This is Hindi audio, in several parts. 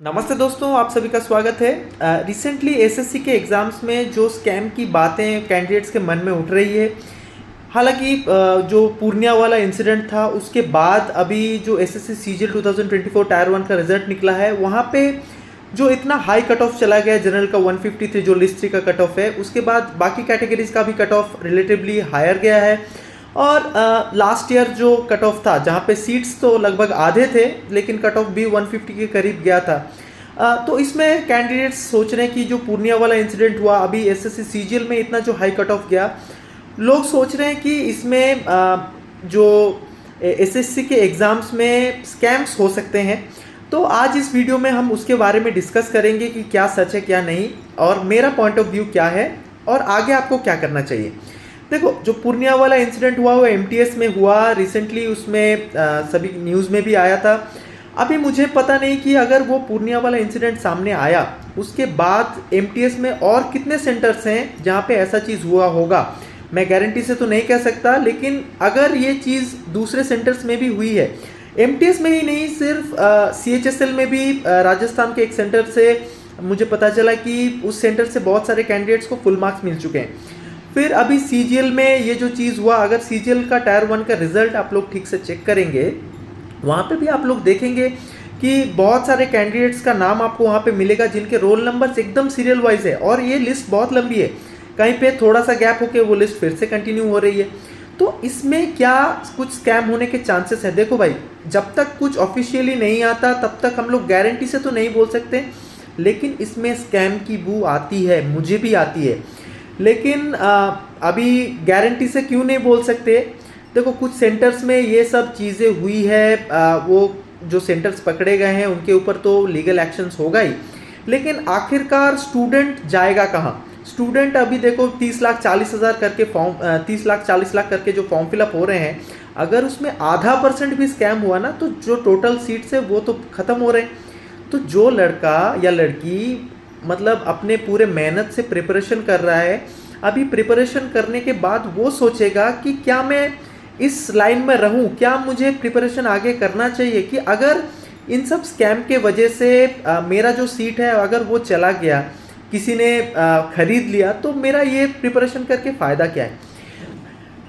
नमस्ते दोस्तों, आप सभी का स्वागत है। रिसेंटली एसएससी के एग्ज़ाम्स में जो स्कैम की बातें कैंडिडेट्स के मन में उठ रही है। हालांकि जो पूर्णिया वाला इंसिडेंट था उसके बाद अभी जो एसएससी सीजीएल 2024 टायर 1 का रिजल्ट निकला है, वहाँ पे जो इतना हाई कट ऑफ चला गया जनरल का 153 जो लिस्ट 3 का कट ऑफ है, उसके बाद बाकी कैटेगरीज का भी कट ऑफ रिलेटिवली हायर गया है। और लास्ट ईयर जो कट ऑफ था, जहाँ पे सीट्स तो लगभग आधे थे लेकिन कट ऑफ भी 150 के करीब गया था। तो इसमें कैंडिडेट्स सोच रहे हैं कि जो पूर्णिया वाला इंसिडेंट हुआ, अभी एसएससी सीजीएल में इतना जो हाई कट ऑफ गया, लोग सोच रहे हैं कि इसमें जो एसएससी के एग्ज़ाम्स में स्कैम्स हो सकते हैं। तो आज इस वीडियो में हम उसके बारे में डिस्कस करेंगे कि क्या सच है क्या नहीं, और मेरा पॉइंट ऑफ व्यू क्या है और आगे आपको क्या करना चाहिए। देखो, जो पूर्णिया वाला इंसिडेंट हुआ वो एमटीएस में हुआ रिसेंटली, उसमें सभी न्यूज़ में भी आया था। अभी मुझे पता नहीं कि अगर वो पूर्णिया वाला इंसिडेंट सामने आया उसके बाद एमटीएस में और कितने सेंटर्स हैं जहाँ पे ऐसा चीज़ हुआ होगा। मैं गारंटी से तो नहीं कह सकता, लेकिन अगर ये चीज़ दूसरे सेंटर्स में भी हुई है, एमटीएस में ही नहीं, सिर्फ सीएचएसएल में भी राजस्थान के एक सेंटर से मुझे पता चला कि उस सेंटर से बहुत सारे कैंडिडेट्स को फुल मार्क्स मिल चुके हैं। फिर अभी सीजीएल में ये जो चीज़ हुआ, अगर सीजीएल का टायर 1 का रिजल्ट आप लोग ठीक से चेक करेंगे, वहाँ पे भी आप लोग देखेंगे कि बहुत सारे कैंडिडेट्स का नाम आपको वहाँ पे मिलेगा जिनके रोल नंबर्स एकदम सीरियल वाइज है, और ये लिस्ट बहुत लंबी है। कहीं पे थोड़ा सा गैप होके वो लिस्ट फिर से कंटिन्यू हो रही है। तो इसमें क्या कुछ स्कैम होने के चांसेस है? देखो भाई, जब तक कुछ ऑफिशियली नहीं आता तब तक हम लोग गारंटी से तो नहीं बोल सकते, लेकिन इसमें स्कैम की बू आती है, मुझे भी आती है। लेकिन अभी गारंटी से क्यों नहीं बोल सकते? देखो, कुछ सेंटर्स में ये सब चीज़ें हुई है, वो जो सेंटर्स पकड़े गए हैं उनके ऊपर तो लीगल एक्शंस होगा ही, लेकिन आखिरकार स्टूडेंट जाएगा कहाँ? स्टूडेंट अभी देखो 30,40,000 करके फॉर्म 30,40,00,000 करके जो फॉर्म फिलअप हो रहे हैं, अगर उसमें आधा % भी स्कैम हुआ ना, तो जो टोटल सीट्स है वो तो ख़त्म हो रहे हैं। तो जो लड़का या लड़की मतलब अपने पूरे मेहनत से प्रिपरेशन कर रहा है, अभी प्रिपरेशन करने के बाद वो सोचेगा कि क्या मैं इस लाइन में रहूं, क्या मुझे प्रिपरेशन आगे करना चाहिए, कि अगर इन सब स्कैम के वजह से मेरा जो सीट है अगर वो चला गया, किसी ने खरीद लिया, तो मेरा ये प्रिपरेशन करके फ़ायदा क्या है?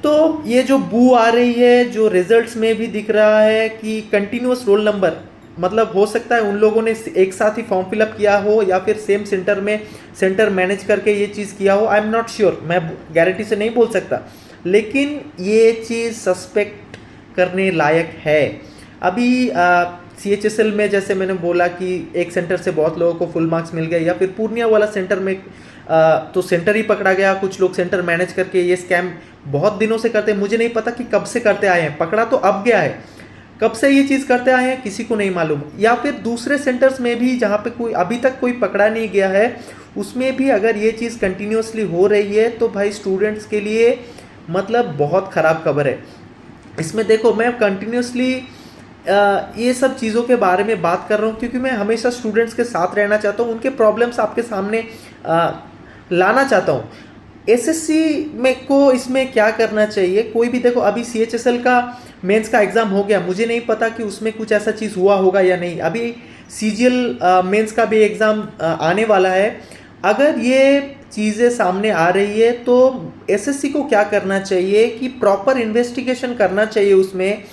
तो ये जो बू आ रही है, जो रिजल्ट्स में भी दिख रहा है कि कंटिन्यूअस रोल नंबर, मतलब हो सकता है उन लोगों ने एक साथ ही फॉर्म फिलअप किया हो या फिर सेम सेंटर में सेंटर मैनेज करके ये चीज़ किया हो। आई एम नॉट श्योर, मैं गारंटी से नहीं बोल सकता, लेकिन ये चीज़ सस्पेक्ट करने लायक है। अभी सीएचएसएल में जैसे मैंने बोला कि एक सेंटर से बहुत लोगों को फुल मार्क्स मिल गए, या फिर पूर्णिया वाला सेंटर में तो सेंटर ही पकड़ा गया। कुछ लोग सेंटर मैनेज करके ये स्कैम बहुत दिनों से करते हैं, मुझे नहीं पता कि कब से करते आए हैं, पकड़ा तो अब गया है, कब से ये चीज़ करते आए हैं किसी को नहीं मालूम। या फिर दूसरे सेंटर्स में भी जहाँ पे कोई अभी तक कोई पकड़ा नहीं गया है, उसमें भी अगर ये चीज़ कंटिन्यूसली हो रही है तो भाई स्टूडेंट्स के लिए मतलब बहुत ख़राब खबर है। इसमें देखो, मैं कंटिन्यूसली ये सब चीज़ों के बारे में बात कर रहा हूँ क्योंकि मैं हमेशा स्टूडेंट्स के साथ रहना चाहता हूँ, उनके प्रॉब्लम्स आपके सामने लाना चाहता हूँ। एसएससी में को इसमें क्या करना चाहिए? कोई भी देखो, अभी सीएचएसएल का मेंस का एग्ज़ाम हो गया, मुझे नहीं पता कि उसमें कुछ ऐसा चीज़ हुआ होगा या नहीं। अभी सीजीएल मेंस का भी एग्ज़ाम आने वाला है। अगर ये चीज़ें सामने आ रही है तो एसएससी को क्या करना चाहिए कि प्रॉपर इन्वेस्टिगेशन करना चाहिए उसमें,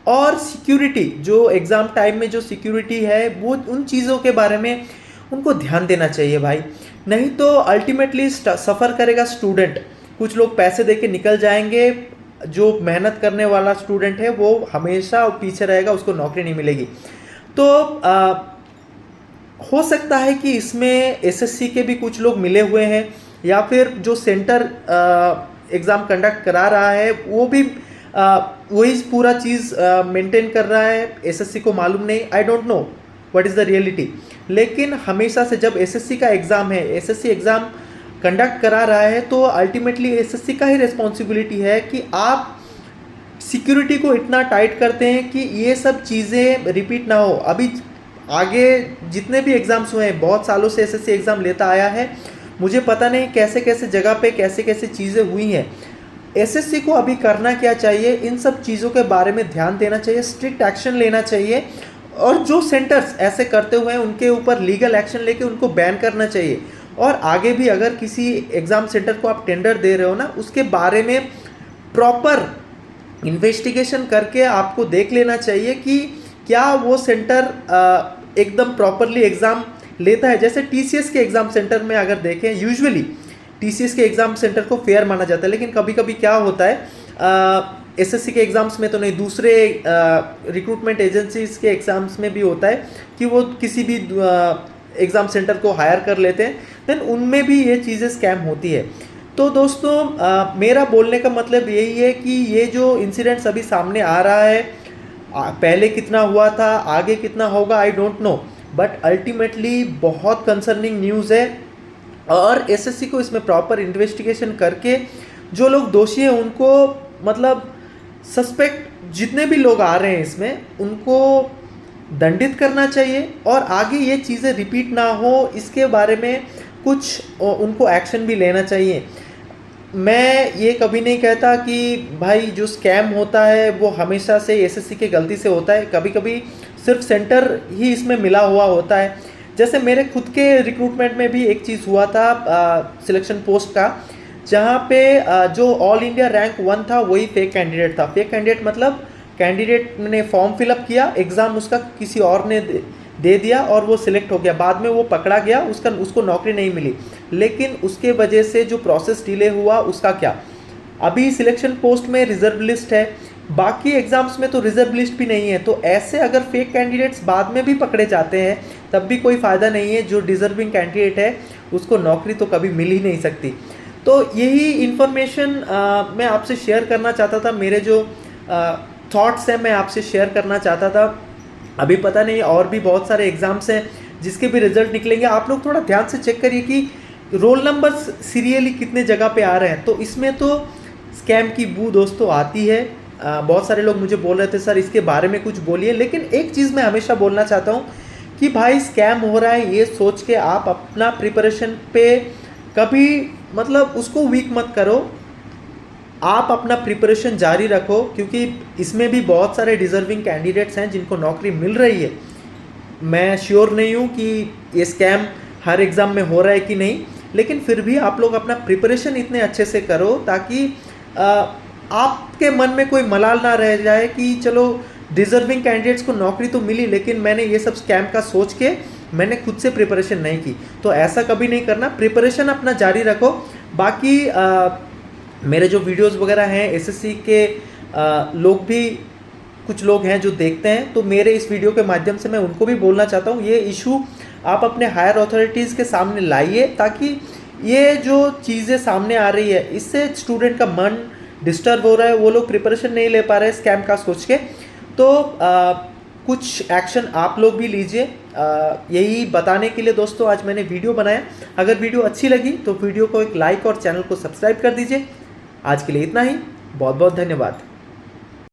और सिक्योरिटी, जो एग्ज़ाम टाइम में जो सिक्योरिटी है, वो उन चीज़ों के बारे में उनको ध्यान देना चाहिए भाई। नहीं तो अल्टीमेटली सफ़र करेगा स्टूडेंट। कुछ लोग पैसे दे के निकल जाएंगे, जो मेहनत करने वाला स्टूडेंट है वो हमेशा पीछे रहेगा, उसको नौकरी नहीं मिलेगी। तो हो सकता है कि इसमें एसएससी के भी कुछ लोग मिले हुए हैं, या फिर जो सेंटर एग्ज़ाम कंडक्ट करा रहा है वो भी वही पूरा चीज़ मेंटेन कर रहा है, एसएससी को मालूम नहीं। I don't know what is the reality. लेकिन हमेशा से जब एसएससी का एग्ज़ाम है, एसएससी एग्ज़ाम कंडक्ट करा रहा है, तो अल्टीमेटली एसएससी का ही रिस्पॉन्सिबिलिटी है कि आप सिक्योरिटी को इतना टाइट करते हैं कि ये सब चीज़ें रिपीट ना हो। अभी आगे जितने भी एग्ज़ाम्स हुए हैं, बहुत सालों से एसएससी एग्ज़ाम लेता आया है, मुझे पता नहीं कैसे कैसे जगह पे कैसे कैसे चीज़ें हुई हैं। एसएससी को अभी करना क्या चाहिए? इन सब चीज़ों के बारे में ध्यान देना चाहिए, स्ट्रिक्ट एक्शन लेना चाहिए, और जो सेंटर्स ऐसे करते हुए हैं उनके ऊपर लीगल एक्शन लेके उनको बैन करना चाहिए। और आगे भी अगर किसी एग्ज़ाम सेंटर को आप टेंडर दे रहे हो ना, उसके बारे में प्रॉपर इन्वेस्टिगेशन करके आपको देख लेना चाहिए कि क्या वो सेंटर एकदम प्रॉपरली एग्ज़ाम लेता है। जैसे टीसीएस के एग्ज़ाम सेंटर में अगर देखें, यूजुअली टीसीएस के एग्ज़ाम सेंटर को फेयर माना जाता है, लेकिन कभी कभी क्या होता है एसएससी के एग्ज़ाम्स में तो नहीं, दूसरे रिक्रूटमेंट एजेंसीज के एग्ज़ाम्स में भी होता है कि वो किसी भी एग्ज़ाम सेंटर को हायर कर लेते हैं, देन उनमें भी ये चीज़ें स्कैम होती है। तो दोस्तों मेरा बोलने का मतलब यही है कि ये जो इंसिडेंट्स अभी सामने आ रहा है, पहले कितना हुआ था, आगे कितना होगा, I don't know, but ultimately बहुत कंसर्निंग न्यूज़ है। और एसएससी को इसमें प्रॉपर इन्वेस्टिगेशन करके जो लोग दोषी हैं उनको, मतलब सस्पेक्ट जितने भी लोग आ रहे हैं इसमें, उनको दंडित करना चाहिए और आगे ये चीज़ें रिपीट ना हो इसके बारे में कुछ उनको एक्शन भी लेना चाहिए। मैं ये कभी नहीं कहता कि भाई जो स्कैम होता है वो हमेशा से एसएससी की गलती से होता है, कभी कभी सिर्फ सेंटर ही इसमें मिला हुआ होता है। जैसे मेरे खुद के रिक्रूटमेंट में भी एक चीज़ हुआ था सिलेक्शन पोस्ट का, जहाँ पे जो ऑल इंडिया रैंक 1 था वही फेक कैंडिडेट था। फेक कैंडिडेट मतलब कैंडिडेट ने फॉर्म फिलअप किया, एग्ज़ाम उसका किसी और ने दे दिया और वो सिलेक्ट हो गया, बाद में वो पकड़ा गया, उसको नौकरी नहीं मिली। लेकिन उसके वजह से जो प्रोसेस डिले हुआ उसका क्या, अभी सिलेक्शन पोस्ट में रिजर्व लिस्ट है, बाकी एग्जाम्स में तो रिजर्व लिस्ट भी नहीं है। तो ऐसे अगर फेक कैंडिडेट्स बाद में भी पकड़े जाते हैं तब भी कोई फ़ायदा नहीं है, जो डिजर्विंग कैंडिडेट है उसको नौकरी तो कभी मिल ही नहीं सकती। तो यही इन्फॉर्मेशन मैं आपसे शेयर करना चाहता था, मेरे जो थॉट्स हैं मैं आपसे शेयर करना चाहता था। अभी पता नहीं और भी बहुत सारे एग्ज़ाम्स हैं जिसके भी रिजल्ट निकलेंगे, आप लोग थोड़ा ध्यान से चेक करिए कि रोल नंबर्स सीरियली कितने जगह पे आ रहे हैं। तो इसमें तो स्कैम की बू दोस्तों आती है। बहुत सारे लोग मुझे बोल रहे थे सर इसके बारे में कुछ बोलिए, लेकिन एक चीज़ मैं हमेशा बोलना चाहता हूँ कि भाई स्कैम हो रहा है ये सोच के आप अपना प्रिपरेशन पे कभी मतलब उसको वीक मत करो, आप अपना प्रिपरेशन जारी रखो, क्योंकि इसमें भी बहुत सारे डिजर्विंग कैंडिडेट्स हैं जिनको नौकरी मिल रही है। मैं श्योर नहीं हूँ कि ये स्कैम हर एग्ज़ाम में हो रहा है कि नहीं, लेकिन फिर भी आप लोग अपना प्रिपरेशन इतने अच्छे से करो ताकि आपके मन में कोई मलाल ना रह जाए कि चलो डिजर्विंग कैंडिडेट्स को नौकरी तो मिली लेकिन मैंने ये सब स्कैम का सोच के मैंने खुद से प्रिपरेशन नहीं की। तो ऐसा कभी नहीं करना, प्रिपरेशन अपना जारी रखो। बाकी मेरे जो वीडियोस वगैरह हैं एसएससी के लोग भी कुछ लोग हैं जो देखते हैं, तो मेरे इस वीडियो के माध्यम से मैं उनको भी बोलना चाहता हूँ ये इशू आप अपने हायर अथॉरिटीज़ के सामने लाइए, ताकि ये जो चीज़ें सामने आ रही है इससे स्टूडेंट का मन डिस्टर्ब हो रहा है, वो लोग प्रिपरेशन नहीं ले पा रहे हैं स्कैम का सोच के। तो कुछ एक्शन आप लोग भी लीजिए। यही बताने के लिए दोस्तों आज मैंने वीडियो बनाया। अगर वीडियो अच्छी लगी तो वीडियो को एक लाइक और चैनल को सब्सक्राइब कर दीजिए। आज के लिए इतना ही, बहुत बहुत धन्यवाद।